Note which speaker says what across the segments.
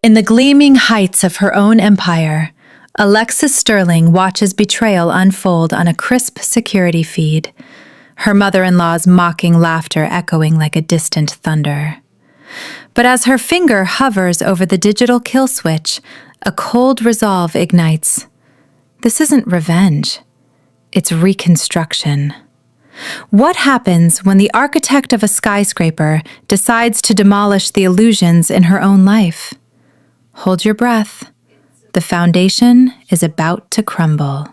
Speaker 1: In the gleaming heights of her own empire, Alexis Sterling watches Betrayal unfold on a crisp security feed, her mother-in-law's mocking laughter echoing like a distant thunder. But as her finger hovers over the digital kill switch, a cold resolve ignites. This isn't revenge. It's reconstruction. What happens when the architect of a skyscraper decides to demolish the illusions in her own life? Hold your breath. The foundation is about to crumble.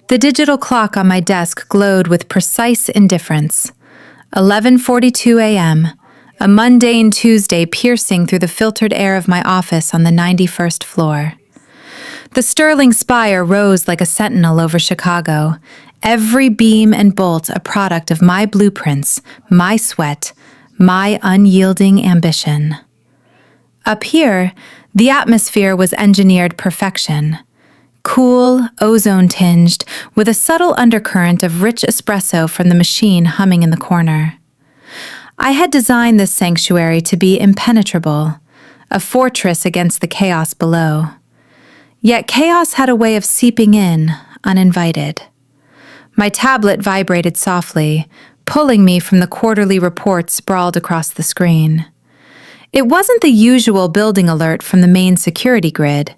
Speaker 1: The digital clock on my desk glowed with precise indifference. 11:42 a.m., a mundane Tuesday piercing through the filtered air of my office on the 91st floor. The Sterling spire rose like a sentinel over Chicago, every beam and bolt a product of my blueprints, my sweat, my unyielding ambition. Up here, the atmosphere was engineered perfection. Cool, ozone-tinged, with a subtle undercurrent of rich espresso from the machine humming in the corner. I had designed this sanctuary to be impenetrable, a fortress against the chaos below. Yet chaos had a way of seeping in, uninvited. My tablet vibrated softly, pulling me from the quarterly report sprawled across the screen. It wasn't the usual building alert from the main security grid.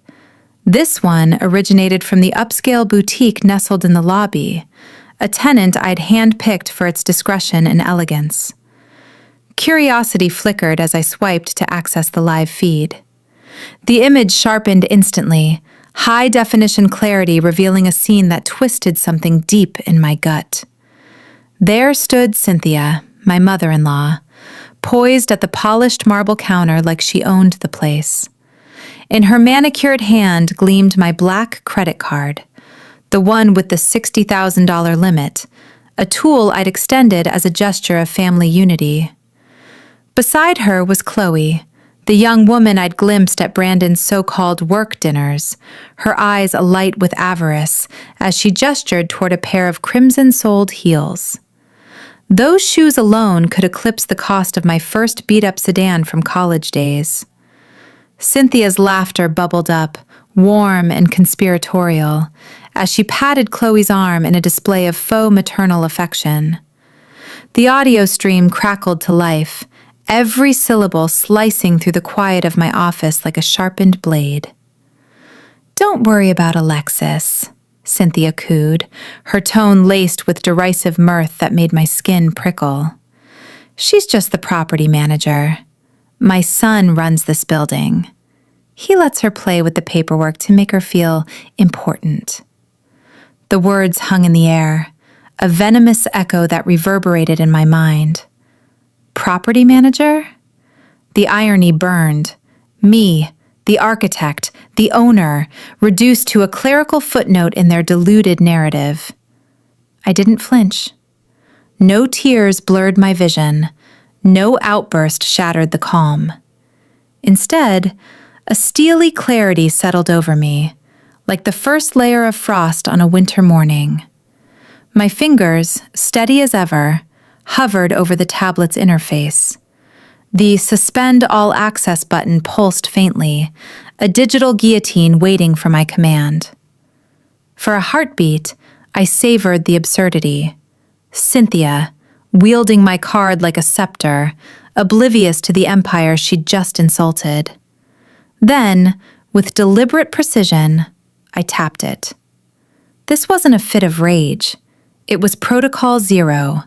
Speaker 1: This one originated from the upscale boutique nestled in the lobby, a tenant I'd handpicked for its discretion and elegance. Curiosity flickered as I swiped to access the live feed. The image sharpened instantly, high-definition clarity revealing a scene that twisted something deep in my gut. There stood Cynthia, my mother-in-law, poised at the polished marble counter like she owned the place. In her manicured hand gleamed my black credit card, the one with the $60,000 limit, a tool I'd extended as a gesture of family unity. Beside her was Chloe, the young woman I'd glimpsed at Brandon's so-called work dinners, her eyes alight with avarice as she gestured toward a pair of crimson-soled heels. Those shoes alone could eclipse the cost of my first beat-up sedan from college days. Cynthia's laughter bubbled up, warm and conspiratorial, as she patted Chloe's arm in a display of faux maternal affection. The audio stream crackled to life, every syllable slicing through the quiet of my office like a sharpened blade. "Don't worry about Alexis," Cynthia cooed, her tone laced with derisive mirth that made my skin prickle. "She's just the property manager. My son runs this building. He lets her play with the paperwork to make her feel important." The words hung in the air, a venomous echo that reverberated in my mind. Property manager? The irony burned. Me, the architect, the owner, reduced to a clerical footnote in their deluded narrative. I didn't flinch. No tears blurred my vision. No outburst shattered the calm. Instead, a steely clarity settled over me, like the first layer of frost on a winter morning. My fingers, steady as ever, hovered over the tablet's interface. The Suspend All Access button pulsed faintly, a digital guillotine waiting for my command. For a heartbeat, I savored the absurdity. Cynthia, wielding my card like a scepter, oblivious to the empire she'd just insulted. Then, with deliberate precision, I tapped it. This wasn't a fit of rage. It was Protocol Zero,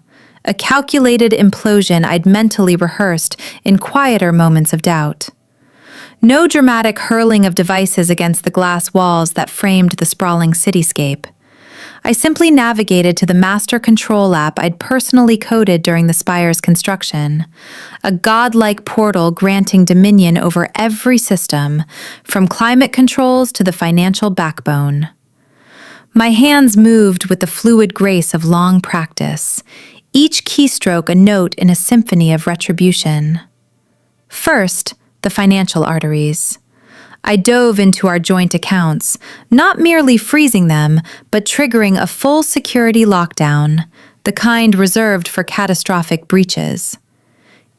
Speaker 1: a calculated implosion I'd mentally rehearsed in quieter moments of doubt. No dramatic hurling of devices against the glass walls that framed the sprawling cityscape. I simply navigated to the master control app I'd personally coded during the spire's construction, a godlike portal granting dominion over every system, from climate controls to the financial backbone. My hands moved with the fluid grace of long practice, each keystroke a note in a symphony of retribution. First, the financial arteries. I dove into our joint accounts, not merely freezing them, but triggering a full security lockdown, the kind reserved for catastrophic breaches.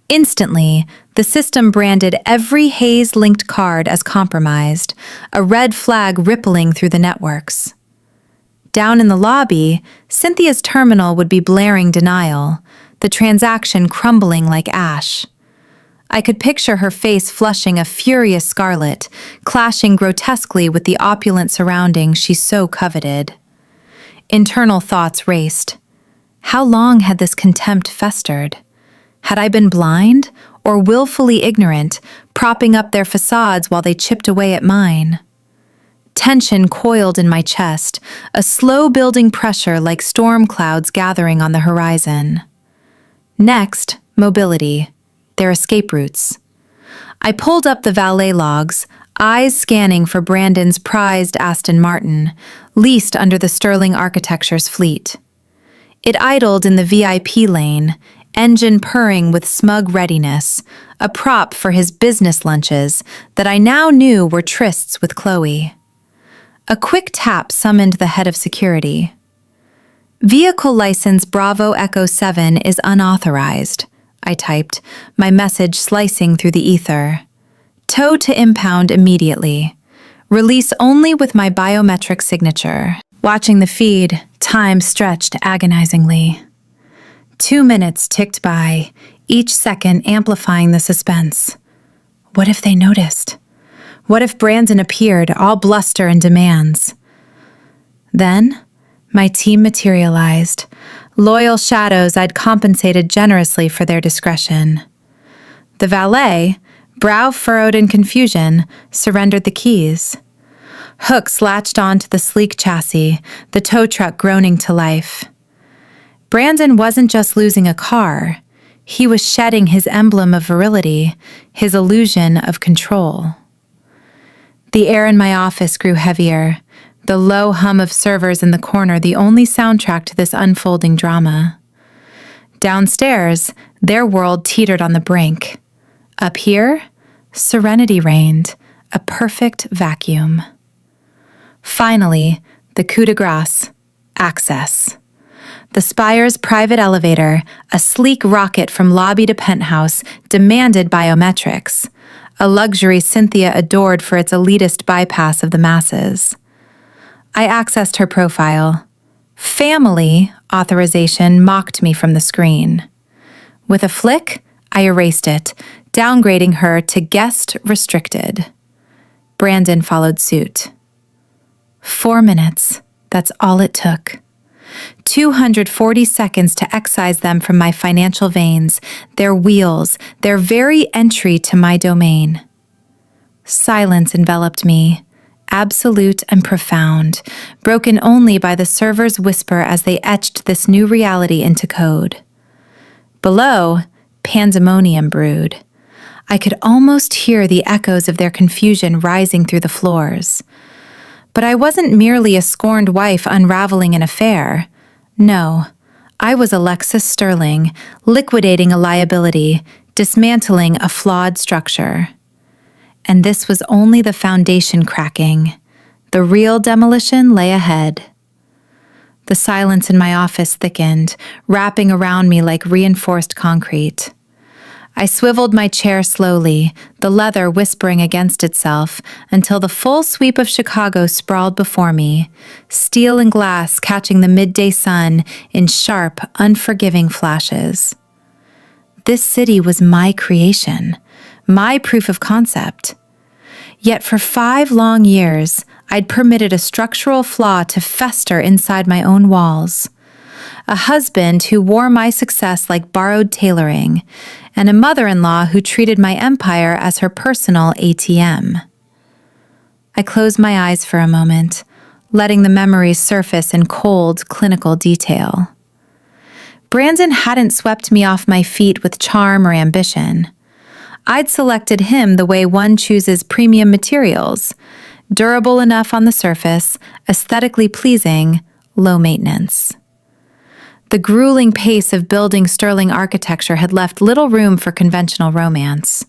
Speaker 1: Instantly, the system branded every Hayes-linked card as compromised, a red flag rippling through the networks. Down in the lobby, Cynthia's terminal would be blaring denial, the transaction crumbling like ash. I could picture her face flushing a furious scarlet, clashing grotesquely with the opulent surroundings she so coveted. Internal thoughts raced. How long had this contempt festered? Had I been blind or willfully ignorant, propping up their facades while they chipped away at mine? Tension coiled in my chest, a slow-building pressure like storm clouds gathering on the horizon. Next, mobility, their escape routes. I pulled up the valet logs, eyes scanning for Brandon's prized Aston Martin, leased under the Sterling Architecture's fleet. It idled in the VIP lane, engine purring with smug readiness, a prop for his business lunches that I now knew were trysts with Chloe. A quick tap summoned the head of security. Vehicle license Bravo Echo 7 is unauthorized, I typed, my message slicing through the ether. Tow to impound immediately. Release only with my biometric signature. Watching the feed, time stretched agonizingly. 2 minutes ticked by, each second amplifying the suspense. What if they noticed? What if Brandon appeared, all bluster and demands? Then, my team materialized, loyal shadows I'd compensated generously for their discretion. The valet, brow furrowed in confusion, surrendered the keys. Hooks latched onto the sleek chassis, the tow truck groaning to life. Brandon wasn't just losing a car, he was shedding his emblem of virility, his illusion of control. The air in my office grew heavier, the low hum of servers in the corner the only soundtrack to this unfolding drama. Downstairs, their world teetered on the brink. Up here, serenity reigned, a perfect vacuum. Finally, the coup de grace, access. The Spire's private elevator, a sleek rocket from lobby to penthouse, demanded biometrics, a luxury Cynthia adored for its elitist bypass of the masses. I accessed her profile. Family authorization mocked me from the screen. With a flick, I erased it, downgrading her to guest restricted. Brandon followed suit. 4 minutes, that's all it took. 240 seconds to excise them from my financial veins, their wheels, their very entry to my domain. Silence enveloped me, absolute and profound, broken only by the server's whisper as they etched this new reality into code. Below, pandemonium brewed. I could almost hear the echoes of their confusion rising through the floors. But I wasn't merely a scorned wife unraveling an affair. No, I was Alexis Sterling, liquidating a liability, dismantling a flawed structure. And this was only the foundation cracking. The real demolition lay ahead. The silence in my office thickened, wrapping around me like reinforced concrete. I swiveled my chair slowly, the leather whispering against itself, until the full sweep of Chicago sprawled before me, steel and glass catching the midday sun in sharp, unforgiving flashes. This city was my creation, my proof of concept. Yet for 5 long years, I'd permitted a structural flaw to fester inside my own walls. A husband who wore my success like borrowed tailoring, and a mother-in-law who treated my empire as her personal ATM. I closed my eyes for a moment, letting the memories surface in cold, clinical detail. Brandon hadn't swept me off my feet with charm or ambition. I'd selected him the way one chooses premium materials, durable enough on the surface, aesthetically pleasing, low maintenance. The grueling pace of building Sterling architecture had left little room for conventional romance.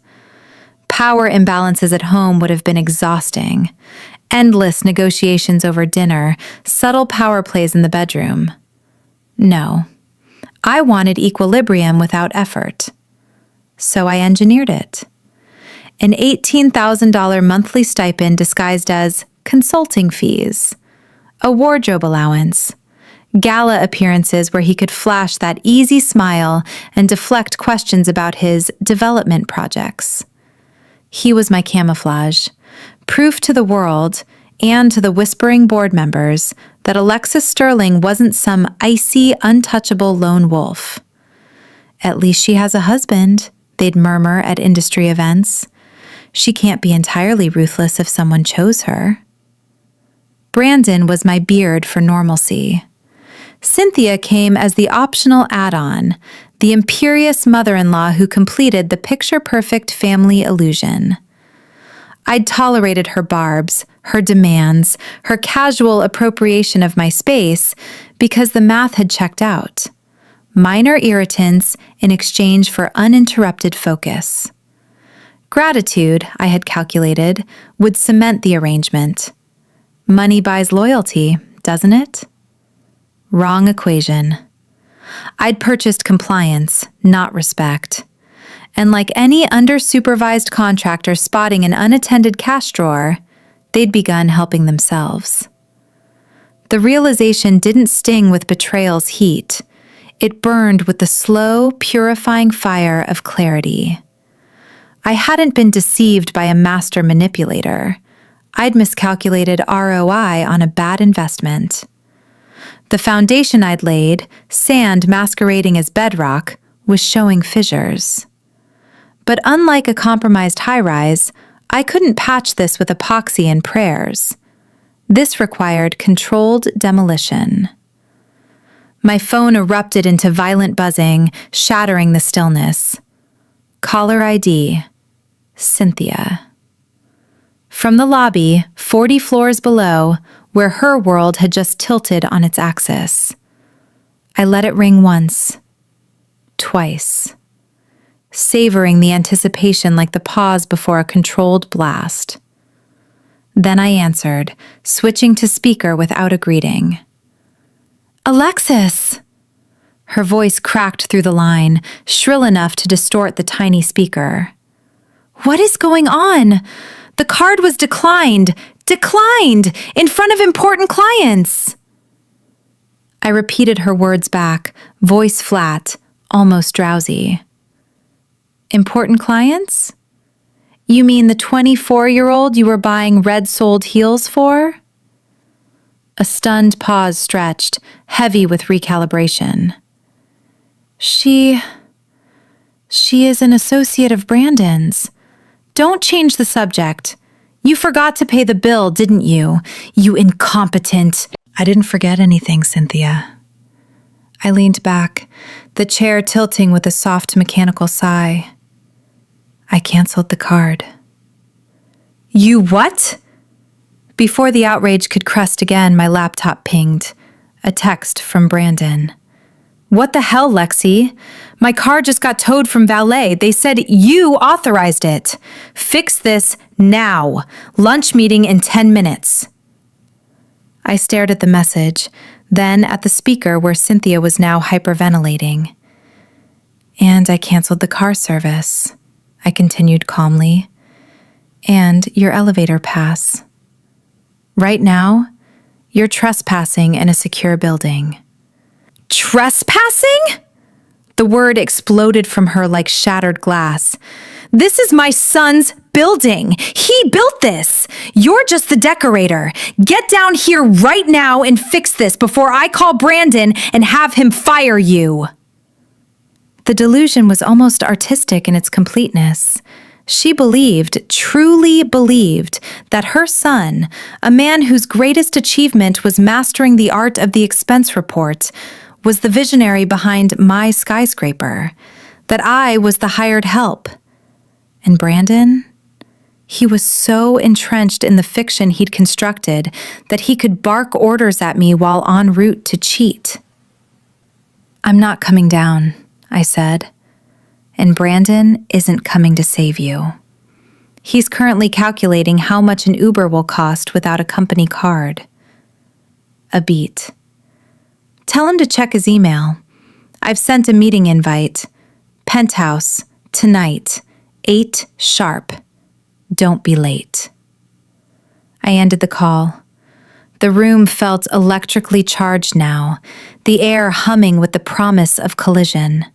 Speaker 1: Power imbalances at home would have been exhausting. Endless negotiations over dinner, subtle power plays in the bedroom. No, I wanted equilibrium without effort. So I engineered it. An $18,000 monthly stipend disguised as consulting fees, a wardrobe allowance, gala appearances where he could flash that easy smile and deflect questions about his development projects. He was my camouflage, proof to the world and to the whispering board members that Alexis Sterling wasn't some icy, untouchable lone wolf. At least she has a husband, they'd murmur at industry events. She can't be entirely ruthless if someone chose her. Brandon was my beard for normalcy. Cynthia came as the optional add-on, the imperious mother-in-law who completed the picture-perfect family illusion. I'd tolerated her barbs, her demands, her casual appropriation of my space because the math had checked out. Minor irritants in exchange for uninterrupted focus. Gratitude, I had calculated, would cement the arrangement. Money buys loyalty, doesn't it? Wrong equation. I'd purchased compliance, not respect. And like any under-supervised contractor spotting an unattended cash drawer, they'd begun helping themselves. The realization didn't sting with betrayal's heat. It burned with the slow, purifying fire of clarity. I hadn't been deceived by a master manipulator. I'd miscalculated ROI on a bad investment. The foundation I'd laid, sand masquerading as bedrock, was showing fissures. But unlike a compromised high-rise, I couldn't patch this with epoxy and prayers. This required controlled demolition. My phone erupted into violent buzzing, shattering the stillness. Caller ID, Cynthia. From the lobby, 40 floors below, where her world had just tilted on its axis. I let it ring once, twice, savoring the anticipation like the pause before a controlled blast. Then I answered, switching to speaker without a greeting. Alexis! Her voice cracked through the line, shrill enough to distort the tiny speaker. What is going on? The card was declined, in front of important clients. I repeated her words back, voice flat, almost drowsy. Important clients? You mean the 24-year-old you were buying red-soled heels for? A stunned pause stretched, heavy with recalibration. She is an associate of Brandon's. Don't change the subject. You forgot to pay the bill, didn't you? You incompetent. I didn't forget anything, Cynthia. I leaned back, the chair tilting with a soft mechanical sigh. I canceled the card. You what? Before the outrage could crest again, my laptop pinged. A text from Brandon. What the hell, Lexi? My car just got towed from valet. They said you authorized it. Fix this now. Lunch meeting in 10 minutes. I stared at the message, then at the speaker where Cynthia was now hyperventilating. And I canceled the car service. I continued calmly. And your elevator pass. Right now, you're trespassing in a secure building. Trespassing? The word exploded from her like shattered glass. This is my son's building. He built this. You're just the decorator. Get down here right now and fix this before I call Brandon and have him fire you. The delusion was almost artistic in its completeness. She believed, truly believed, that her son, a man whose greatest achievement was mastering the art of the expense report, was the visionary behind my Skyscraper, that I was the hired help. And Brandon? He was so entrenched in the fiction he'd constructed that he could bark orders at me while en route to cheat. I'm not coming down, I said. And Brandon isn't coming to save you. He's currently calculating how much an Uber will cost without a company card. A beat. Tell him to check his email. I've sent a meeting invite. Penthouse, Tonight, 8 sharp. Don't be late. I ended the call. The room felt electrically charged now, the air humming with the promise of collision.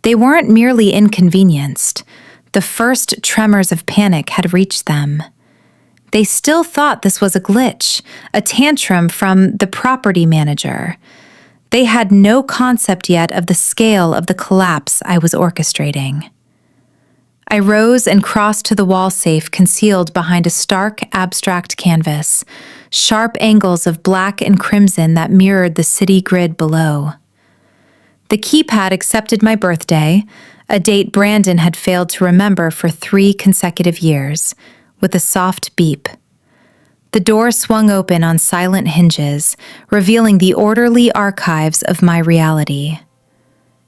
Speaker 1: They weren't merely inconvenienced. The first tremors of panic had reached them. They still thought this was a glitch, a tantrum from the property manager. They had no concept yet of the scale of the collapse I was orchestrating. I rose and crossed to the wall safe concealed behind a stark, abstract canvas, sharp angles of black and crimson that mirrored the city grid below. The keypad accepted my birthday, a date Brandon had failed to remember for 3 consecutive years, with a soft beep. The door swung open on silent hinges, revealing the orderly archives of my reality.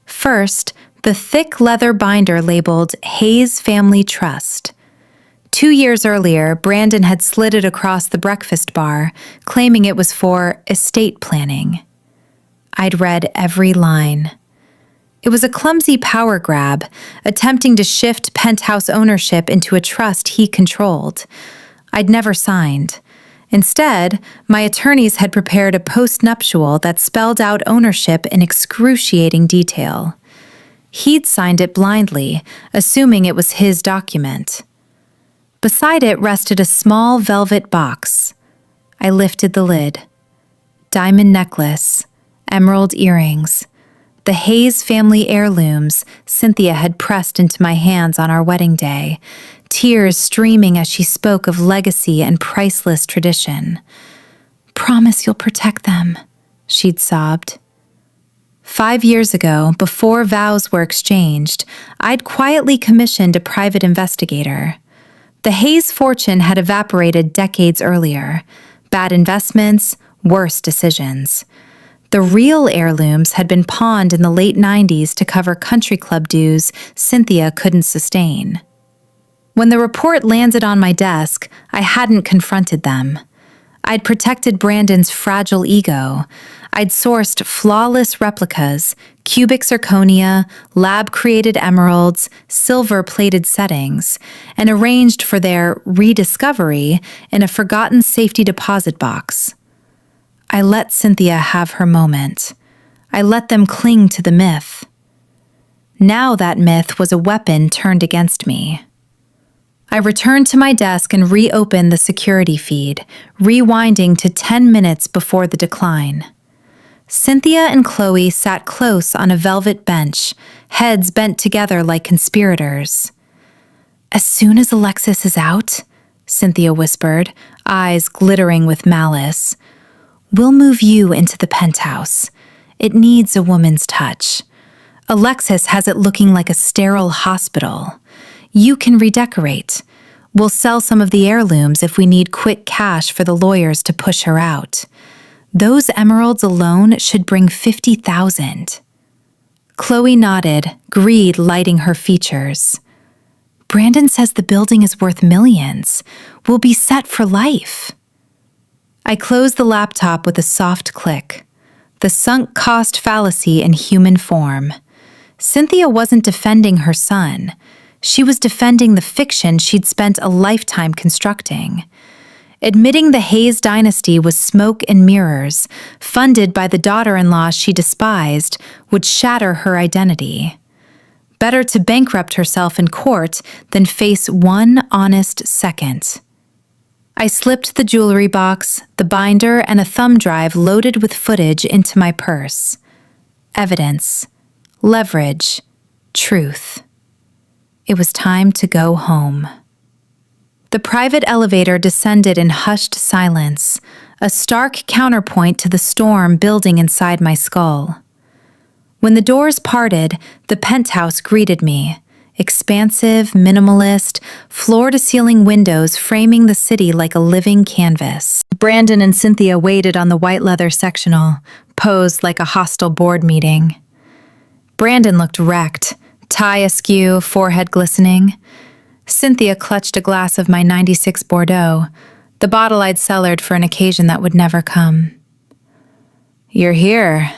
Speaker 1: First, the thick leather binder labeled Hayes Family Trust. 2 years earlier, Brandon had slid it across the breakfast bar, claiming it was for estate planning. I'd read every line. It was a clumsy power grab, attempting to shift penthouse ownership into a trust he controlled. I'd never signed. Instead, my attorneys had prepared a postnuptial that spelled out ownership in excruciating detail. He'd signed it blindly, assuming it was his document. Beside it rested a small velvet box. I lifted the lid. Diamond necklace, emerald earrings, the Hayes family heirlooms Cynthia had pressed into my hands on our wedding day, tears streaming as she spoke of legacy and priceless tradition. "Promise you'll protect them," she'd sobbed. 5 years ago, before vows were exchanged, I'd quietly commissioned a private investigator. The Hayes fortune had evaporated decades earlier. Bad investments, worse decisions. The real heirlooms had been pawned in the late 90s to cover country club dues Cynthia couldn't sustain. When the report landed on my desk, I hadn't confronted them. I'd protected Brandon's fragile ego. I'd sourced flawless replicas, cubic zirconia, lab-created emeralds, silver-plated settings, and arranged for their rediscovery in a forgotten safety deposit box. I let Cynthia have her moment. I let them cling to the myth. Now that myth was a weapon turned against me. I returned to my desk and reopened the security feed, rewinding to 10 minutes before the decline. Cynthia and Chloe sat close on a velvet bench, heads bent together like conspirators. "As soon as Alexis is out," Cynthia whispered, eyes glittering with malice, "we'll move you into the penthouse. It needs a woman's touch. Alexis has it looking like a sterile hospital. You can redecorate. We'll sell some of the heirlooms if we need quick cash for the lawyers to push her out. Those emeralds alone should bring 50,000. Chloe nodded, greed lighting her features. "Brandon says the building is worth millions. We'll be set for life." I closed the laptop with a soft click. The sunk cost fallacy in human form. Cynthia wasn't defending her son. She was defending the fiction she'd spent a lifetime constructing. Admitting the Hayes dynasty was smoke and mirrors, funded by the daughter-in-law she despised, would shatter her identity. Better to bankrupt herself in court than face one honest second. I slipped the jewelry box, the binder, and a thumb drive loaded with footage into my purse. Evidence, leverage, truth. It was time to go home. The private elevator descended in hushed silence, a stark counterpoint to the storm building inside my skull. When the doors parted, the penthouse greeted me, expansive, minimalist, floor-to-ceiling windows framing the city like a living canvas. Brandon and Cynthia waited on the white leather sectional, posed like a hostile board meeting. Brandon looked wrecked, tie askew, forehead glistening. Cynthia clutched a glass of my '96 Bordeaux, the bottle I'd cellared for an occasion that would never come. "You're here,"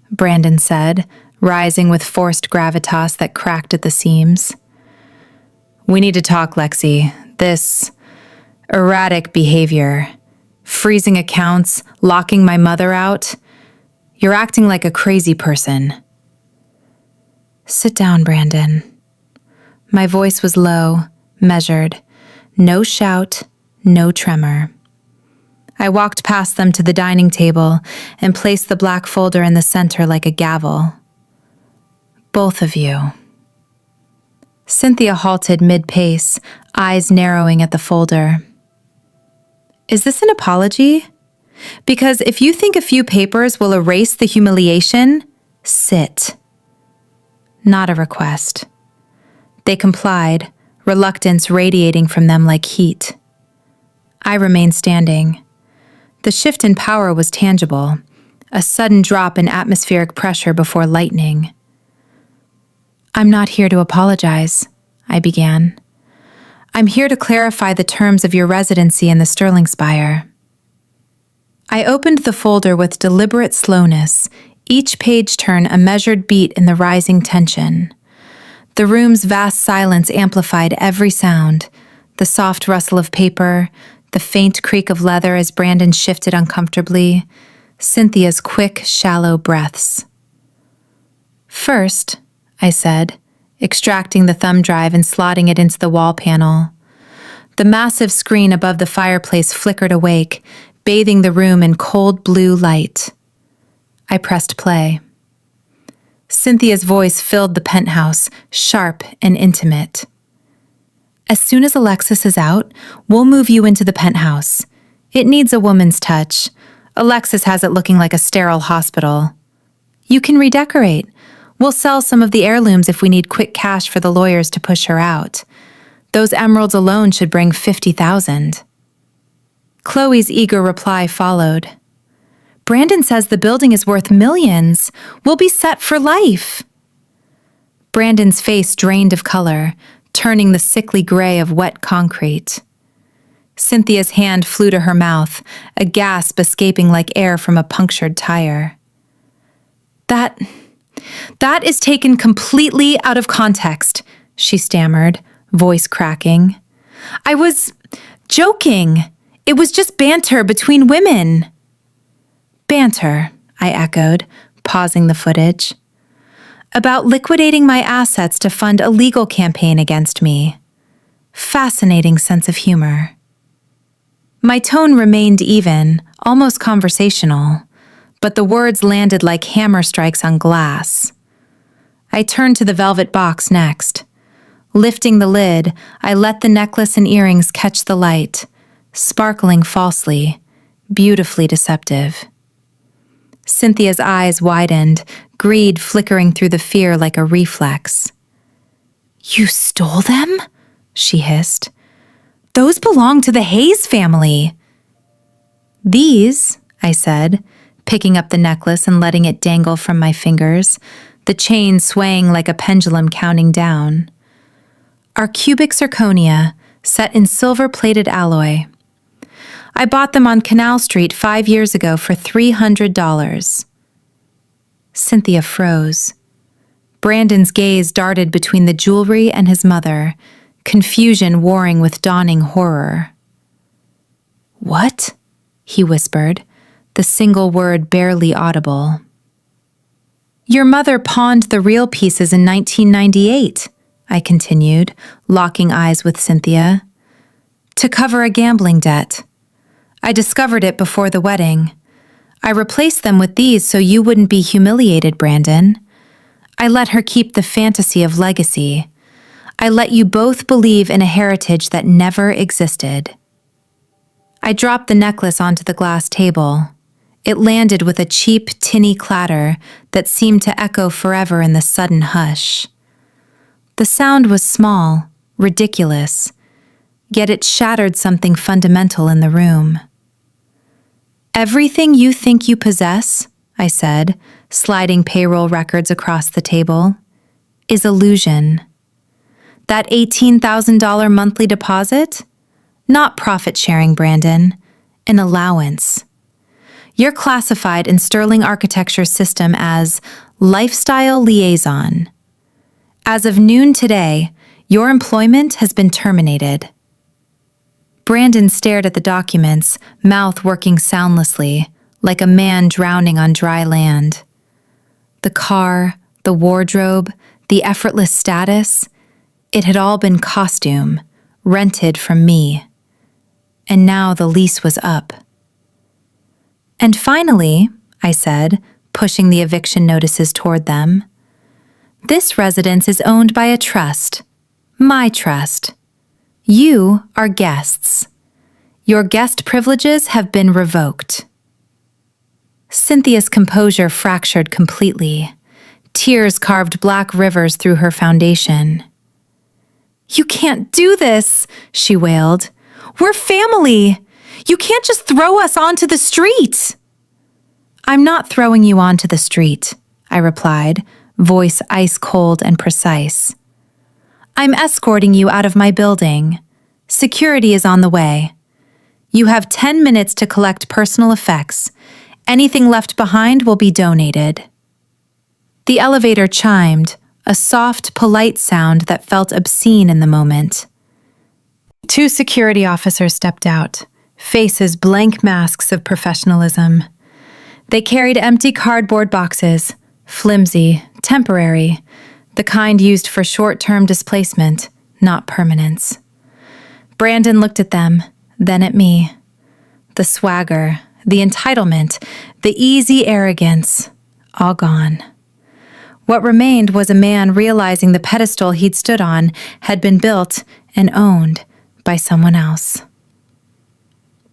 Speaker 1: Brandon said, rising with forced gravitas that cracked at the seams. We need to talk, Lexi. This erratic behavior, freezing accounts, locking my mother out. You're acting like a crazy person. Sit down, Brandon. My voice was low, measured. No shout, no tremor. I walked past them to the dining table and placed the black folder in the center like a gavel. Both of you. Cynthia halted mid-pace, eyes narrowing at the folder. Is this an apology? Because if you think a few papers will erase the humiliation, sit. Not a request. They complied, reluctance radiating from them like heat. I remained standing. The shift in power was tangible, a sudden drop in atmospheric pressure before lightning. I'm not here to apologize, I began. I'm here to clarify the terms of your residency in the Sterling Spire. I opened the folder with deliberate slowness, each page turn a measured beat in the rising tension. The room's vast silence amplified every sound, the soft rustle of paper, the faint creak of leather as Brandon shifted uncomfortably, Cynthia's quick, shallow breaths. First, I said, extracting the thumb drive and slotting it into the wall panel. The massive screen above the fireplace flickered awake, bathing the room in cold blue light. I pressed play. Cynthia's voice filled the penthouse, sharp and intimate. As soon as Alexis is out, we'll move you into the penthouse. It needs a woman's touch. Alexis has it looking like a sterile hospital. You can redecorate. We'll sell some of the heirlooms if we need quick cash for the lawyers to push her out. Those emeralds alone should bring $50,000. Chloe's eager reply followed. Brandon says the building is worth millions. We'll be set for life. Brandon's face drained of color, turning the sickly gray of wet concrete. Cynthia's hand flew to her mouth, a gasp escaping like air from a punctured tire. That is taken completely out of context, she stammered, voice cracking. I was joking. It was just banter between women. Banter, I echoed, pausing the footage. About liquidating my assets to fund a legal campaign against me. Fascinating sense of humor. My tone remained even, almost conversational, but the words landed like hammer strikes on glass. I turned to the velvet box next. Lifting the lid, I let the necklace and earrings catch the light, sparkling falsely, beautifully deceptive. Cynthia's eyes widened, greed flickering through the fear like a reflex. You stole them? She hissed. Those belong to the Hayes family. These, I said, picking up the necklace and letting it dangle from my fingers, the chain swaying like a pendulum counting down, are cubic zirconia, set in silver-plated alloy. I bought them on Canal Street 5 years ago for $300. Cynthia froze. Brandon's gaze darted between the jewelry and his mother, confusion warring with dawning horror. What? He whispered, the single word barely audible. Your mother pawned the real pieces in 1998, I continued, locking eyes with Cynthia, to cover a gambling debt. I discovered it before the wedding. I replaced them with these so you wouldn't be humiliated, Brandon. I let her keep the fantasy of legacy. I let you both believe in a heritage that never existed. I dropped the necklace onto the glass table. It landed with a cheap, tinny clatter that seemed to echo forever in the sudden hush. The sound was small, ridiculous, yet it shattered something fundamental in the room. Everything you think you possess, I said, sliding payroll records across the table, is illusion. That $18,000 monthly deposit? Not profit sharing, Brandon. An allowance. You're classified in Sterling Architecture's system as lifestyle liaison. As of noon today, Your employment has been terminated. Brandon stared at the documents, mouth working soundlessly, like a man drowning on dry land. The car, the wardrobe, the effortless status, it had all been costume, rented from me. And now the lease was up. And finally, I said, pushing the eviction notices toward them, this residence is owned by a trust. My trust. You are guests. Your guest privileges have been revoked. Cynthia's composure fractured completely. Tears carved black rivers through her foundation. You can't do this, she wailed. We're family. You can't just throw us onto the street. I'm not throwing you onto the street, I replied, voice ice cold and precise. I'm escorting you out of my building. Security is on the way. You have 10 minutes to collect personal effects. Anything left behind will be donated. The elevator chimed, a soft, polite sound that felt obscene in the moment. 2 security officers stepped out, faces blank masks of professionalism. They carried empty cardboard boxes, flimsy, temporary, the kind used for short-term displacement, not permanence. Brandon looked at them, then at me. The swagger, the entitlement, the easy arrogance, all gone. What remained was a man realizing the pedestal he'd stood on had been built and owned by someone else.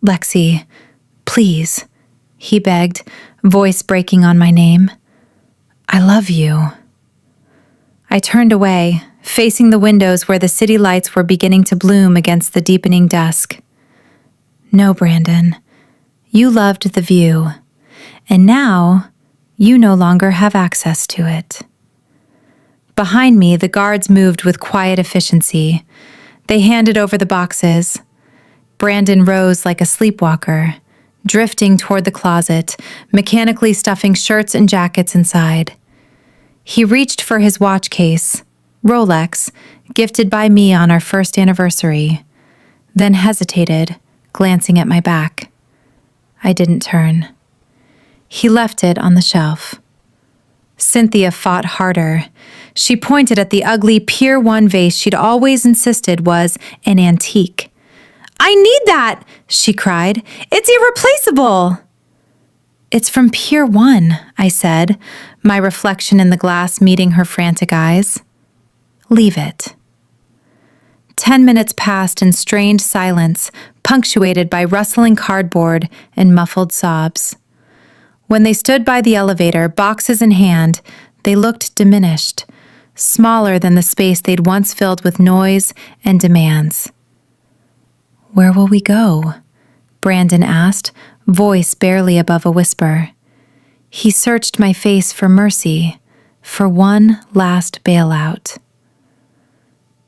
Speaker 1: Lexi, please, he begged, voice breaking on my name. I love you. I turned away, facing the windows where the city lights were beginning to bloom against the deepening dusk. No, Brandon, you loved the view, and now you no longer have access to it. Behind me, the guards moved with quiet efficiency. They handed over the boxes. Brandon rose like a sleepwalker, drifting toward the closet, mechanically stuffing shirts and jackets inside. He reached for his watch case, Rolex, gifted by me on our first anniversary, then hesitated, glancing at my back. I didn't turn. He left it on the shelf. Cynthia fought harder. She pointed at the ugly Pier 1 vase she'd always insisted was an antique. I need that, she cried. It's irreplaceable. It's from Pier 1, I said, my reflection in the glass meeting her frantic eyes. Leave it. 10 minutes passed in strained silence, punctuated by rustling cardboard and muffled sobs. When they stood by the elevator, boxes in hand, they looked diminished, smaller than the space they'd once filled with noise and demands. Where will we go? Brandon asked, voice barely above a whisper. He searched my face for mercy, for one last bailout.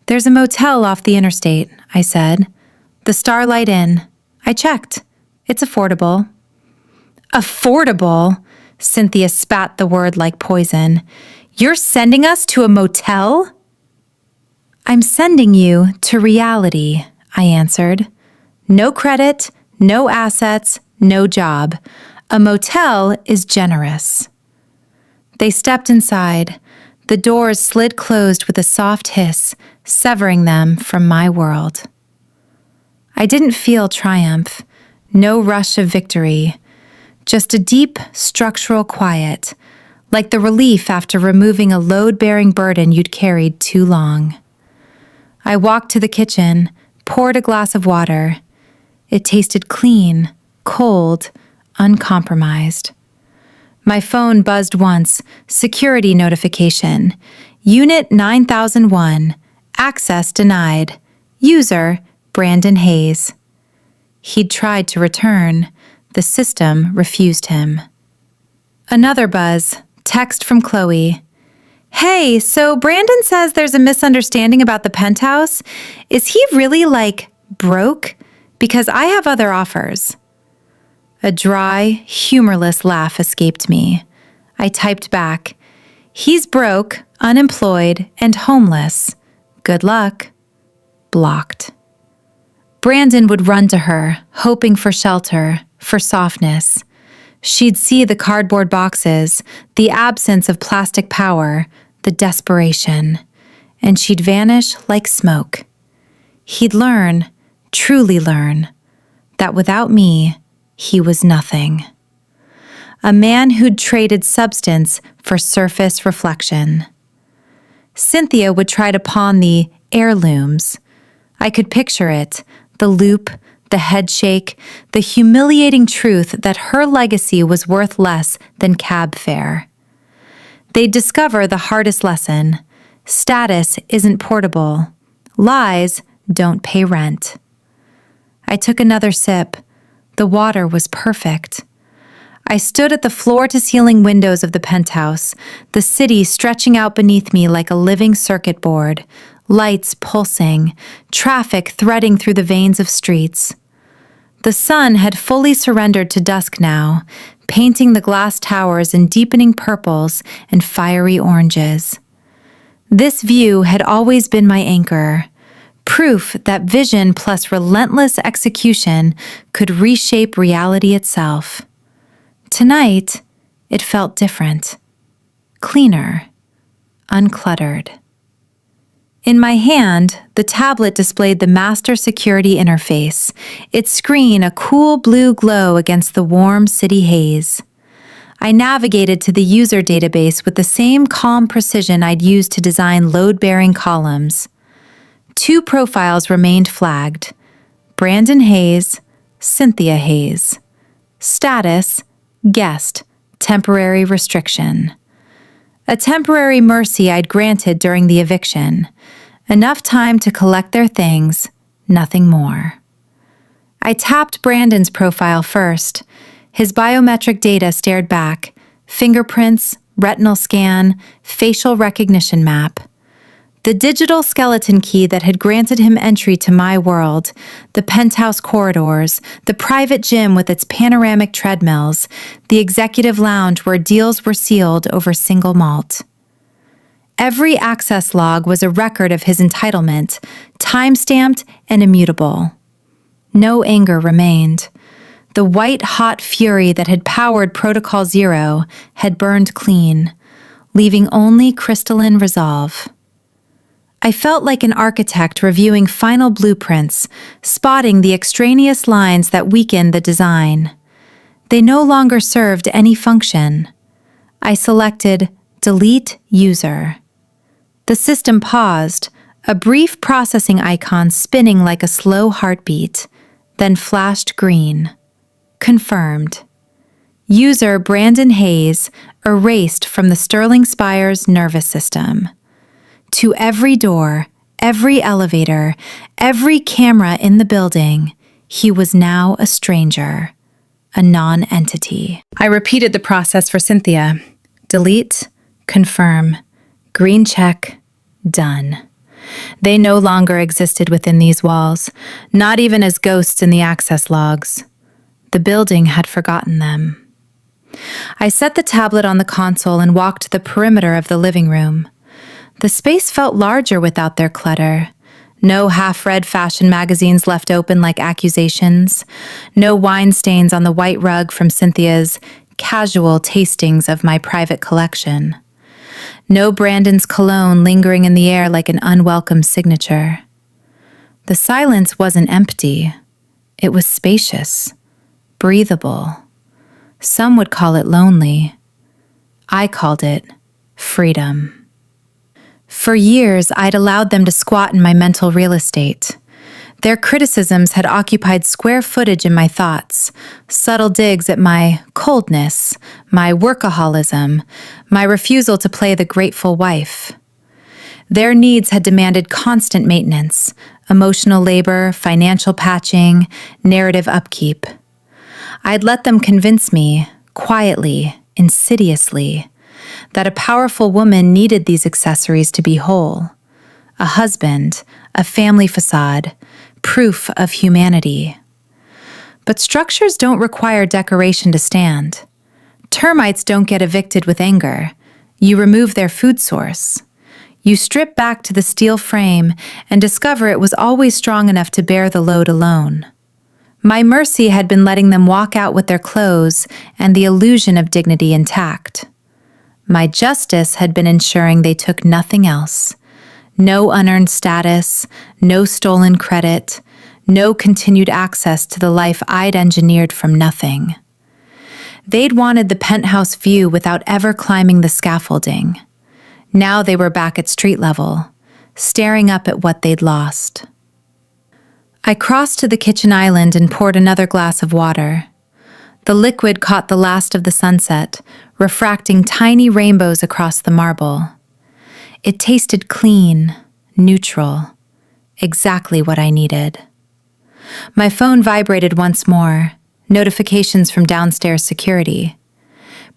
Speaker 1: There's a motel off the interstate, I said. The Starlight Inn. I checked. It's affordable. Affordable? Cynthia spat the word like poison. You're sending us to a motel? I'm sending you to reality, I answered. No credit, no assets, no job. A motel is generous. They stepped inside. The doors slid closed with a soft hiss, severing them from my world. I didn't feel triumph, no rush of victory, just a deep structural quiet, like the relief after removing a load-bearing burden you'd carried too long. I walked to the kitchen, poured a glass of water. It tasted clean, cold, uncompromised. My phone buzzed once, security notification. Unit 9001, access denied. User, Brandon Hayes. He'd tried to return. The system refused him. Another buzz, text from Chloe. Hey, so Brandon says there's a misunderstanding about the penthouse. Is he really, broke? Because I have other offers. A dry, humorless laugh escaped me. I typed back, he's broke, unemployed, and homeless. Good luck. Blocked. Brandon would run to her, hoping for shelter, for softness. She'd see the cardboard boxes, the absence of plastic power, the desperation, and she'd vanish like smoke. He'd learn, truly learn, that without me, he was nothing. A man who'd traded substance for surface reflection. Cynthia would try to pawn the heirlooms. I could picture it, the loop, the headshake, the humiliating truth that her legacy was worth less than cab fare. They'd discover the hardest lesson. Status isn't portable. Lies don't pay rent. I took another sip. The water was perfect. I stood at the floor-to-ceiling windows of the penthouse, the city stretching out beneath me like a living circuit board, lights pulsing, traffic threading through the veins of streets. The sun had fully surrendered to dusk now, painting the glass towers in deepening purples and fiery oranges. This view had always been my anchor, proof that vision plus relentless execution could reshape reality itself. Tonight, it felt different, cleaner, uncluttered. In my hand, the tablet displayed the master security interface, its screen a cool blue glow against the warm city haze. I navigated to the user database with the same calm precision I'd used to design load-bearing columns. 2 profiles remained flagged: Brandon Hayes, Cynthia Hayes. Status: guest, temporary restriction. A temporary mercy I'd granted during the eviction. Enough time to collect their things, nothing more. I tapped Brandon's profile first. His biometric data stared back: fingerprints, retinal scan, facial recognition map. The digital skeleton key that had granted him entry to my world, the penthouse corridors, the private gym with its panoramic treadmills, the executive lounge where deals were sealed over single malt. Every access log was a record of his entitlement, time-stamped and immutable. No anger remained. The white-hot fury that had powered Protocol Zero had burned clean, leaving only crystalline resolve. I felt like an architect reviewing final blueprints, spotting the extraneous lines that weakened the design. They no longer served any function. I selected Delete User. The system paused, a brief processing icon spinning like a slow heartbeat, then flashed green. Confirmed. User Brandon Hayes erased from the Sterling Spire's nervous system. To every door, every elevator, every camera in the building, he was now a stranger, a non-entity. I repeated the process for Cynthia. Delete, confirm, green check, done. They no longer existed within these walls, not even as ghosts in the access logs. The building had forgotten them. I set the tablet on the console and walked the perimeter of the living room. The space felt larger without their clutter. No half-read fashion magazines left open like accusations. No wine stains on the white rug from Cynthia's casual tastings of my private collection. No Brandon's cologne lingering in the air like an unwelcome signature. The silence wasn't empty. It was spacious, breathable. Some would call it lonely. I called it freedom. For years, I'd allowed them to squat in my mental real estate. Their criticisms had occupied square footage in my thoughts, subtle digs at my coldness, my workaholism, my refusal to play the grateful wife. Their needs had demanded constant maintenance, emotional labor, financial patching, narrative upkeep. I'd let them convince me, quietly, insidiously, that a powerful woman needed these accessories to be whole. A husband, a family facade, proof of humanity. But structures don't require decoration to stand. Termites don't get evicted with anger. You remove their food source. You strip back to the steel frame and discover it was always strong enough to bear the load alone. My mercy had been letting them walk out with their clothes and the illusion of dignity intact. My justice had been ensuring they took nothing else. No unearned status, no stolen credit, no continued access to the life I'd engineered from nothing. They'd wanted the penthouse view without ever climbing the scaffolding. Now they were back at street level, staring up at what they'd lost. I crossed to the kitchen island and poured another glass of water. The liquid caught the last of the sunset, refracting tiny rainbows across the marble. It tasted clean, neutral, exactly what I needed. My phone vibrated once more, notifications from downstairs security.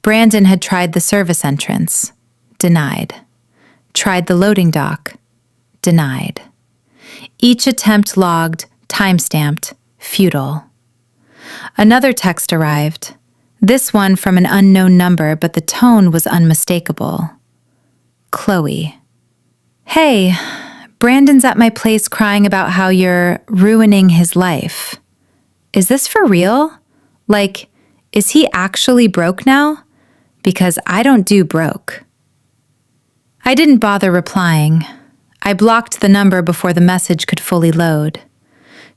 Speaker 1: Brandon had tried the service entrance. Denied. Tried the loading dock. Denied. Each attempt logged, timestamped, futile. Another text arrived. This one from an unknown number, but the tone was unmistakable. Chloe. Hey, Brandon's at my place crying about how you're ruining his life. Is this for real? Like, is he actually broke now? Because I don't do broke. I didn't bother replying. I blocked the number before the message could fully load.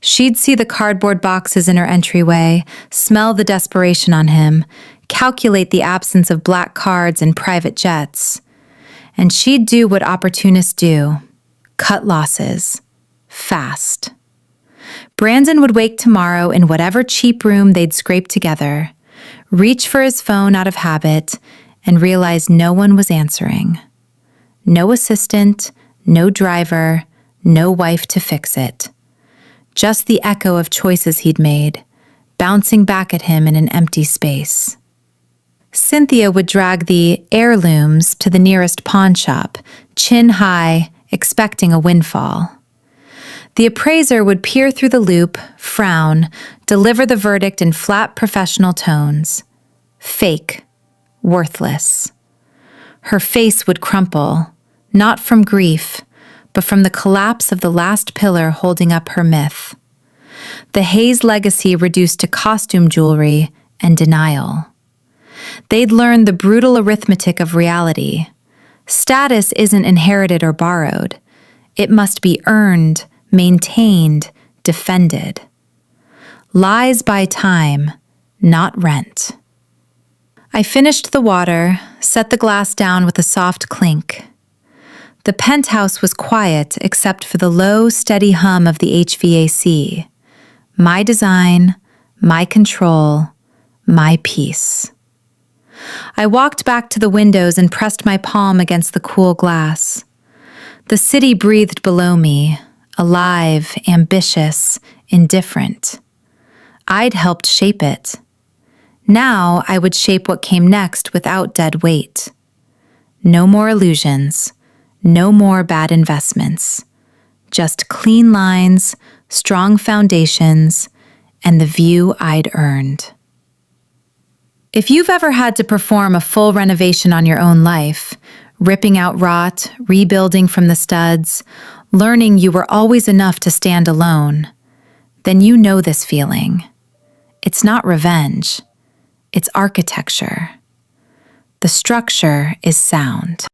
Speaker 1: She'd see the cardboard boxes in her entryway, smell the desperation on him, calculate the absence of black cards and private jets. And she'd do what opportunists do, cut losses, fast. Brandon would wake tomorrow in whatever cheap room they'd scraped together, reach for his phone out of habit, and realize no one was answering. No assistant, no driver, no wife to fix it. Just the echo of choices he'd made, bouncing back at him in an empty space. Cynthia would drag the heirlooms to the nearest pawn shop, chin high, expecting a windfall. The appraiser would peer through the loop, frown, deliver the verdict in flat professional tones. Fake. Worthless. Her face would crumple, not from grief, but from the collapse of the last pillar holding up her myth. The Hayes legacy reduced to costume jewelry and denial. They'd learned the brutal arithmetic of reality. Status isn't inherited or borrowed. It must be earned, maintained, defended. Lies buy time, not rent. I finished the water, set the glass down with a soft clink. The penthouse was quiet except for the low, steady hum of the HVAC. My design, my control, my peace. I walked back to the windows and pressed my palm against the cool glass. The city breathed below me, alive, ambitious, indifferent. I'd helped shape it. Now I would shape what came next without dead weight. No more illusions. No more bad investments, just clean lines, strong foundations, and the view I'd earned. If you've ever had to perform a full renovation on your own life, ripping out rot, rebuilding from the studs, learning you were always enough to stand alone, then you know this feeling. It's not revenge, it's architecture. The structure is sound.